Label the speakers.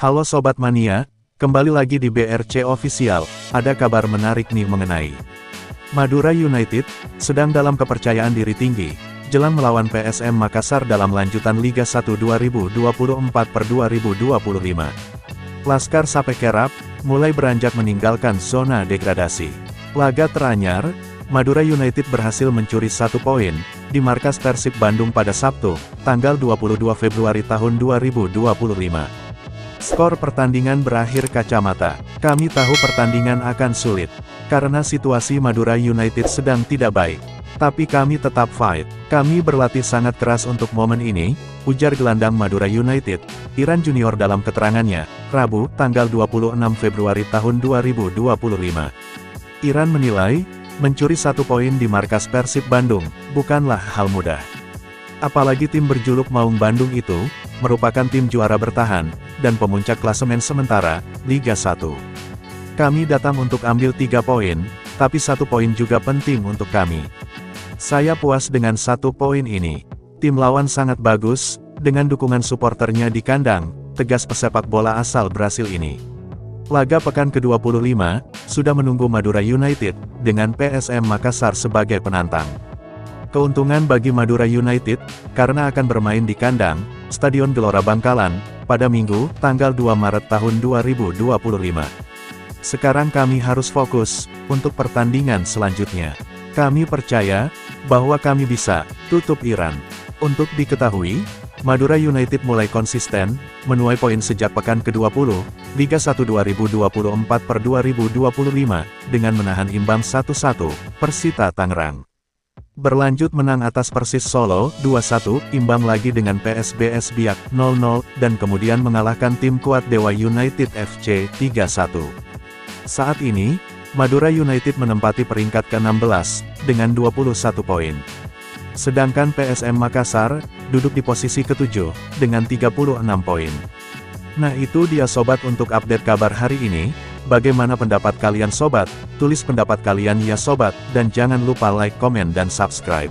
Speaker 1: Halo Sobat Mania, kembali lagi di BRC Official. Ada kabar menarik nih mengenai Madura United, sedang dalam kepercayaan diri tinggi, jelang melawan PSM Makassar dalam lanjutan Liga 1 2024/2025. Laskar Sapekerap, mulai beranjak meninggalkan zona degradasi. Laga teranyar, Madura United berhasil mencuri 1 poin, di markas Persib Bandung pada Sabtu, tanggal 22 Februari tahun 2025. Skor pertandingan berakhir kacamata. Kami tahu pertandingan akan sulit, karena situasi Madura United sedang tidak baik. Tapi kami tetap fight. Kami berlatih sangat keras untuk momen ini, ujar gelandang Madura United, Iran Junior dalam keterangannya, Rabu, tanggal 26 Februari tahun 2025. Iran menilai, mencuri 1 poin di markas Persib Bandung, bukanlah hal mudah. Apalagi tim berjuluk Maung Bandung itu, merupakan tim juara bertahan, dan pemuncak klasemen sementara, Liga 1. Kami datang untuk ambil 3 poin, tapi 1 poin juga penting untuk kami. Saya puas dengan 1 poin ini. Tim lawan sangat bagus, dengan dukungan suporternya di kandang, tegas pesepak bola asal Brasil ini. Laga pekan ke-25, sudah menunggu Madura United, dengan PSM Makassar sebagai penantang. Keuntungan bagi Madura United, karena akan bermain di kandang, Stadion Gelora Bangkalan, pada Minggu, tanggal 2 Maret tahun 2025. Sekarang kami harus fokus, untuk pertandingan selanjutnya. Kami percaya, bahwa kami bisa, tutup Iran. Untuk diketahui, Madura United mulai konsisten, menuai poin sejak pekan ke-20, Liga 1 2024/2025, dengan menahan imbang 1-1, Persita Tangerang. Berlanjut menang atas Persis Solo, 2-1, imbang lagi dengan PSBS Biak, 0-0, dan kemudian mengalahkan tim kuat Dewa United FC, 3-1. Saat ini, Madura United menempati peringkat ke-16, dengan 21 poin. Sedangkan PSM Makassar, duduk di posisi ke-7, dengan 36 poin. Nah itu dia sobat untuk update kabar hari ini. Bagaimana pendapat kalian sobat? Tulis pendapat kalian ya sobat, dan jangan lupa like, komen dan subscribe.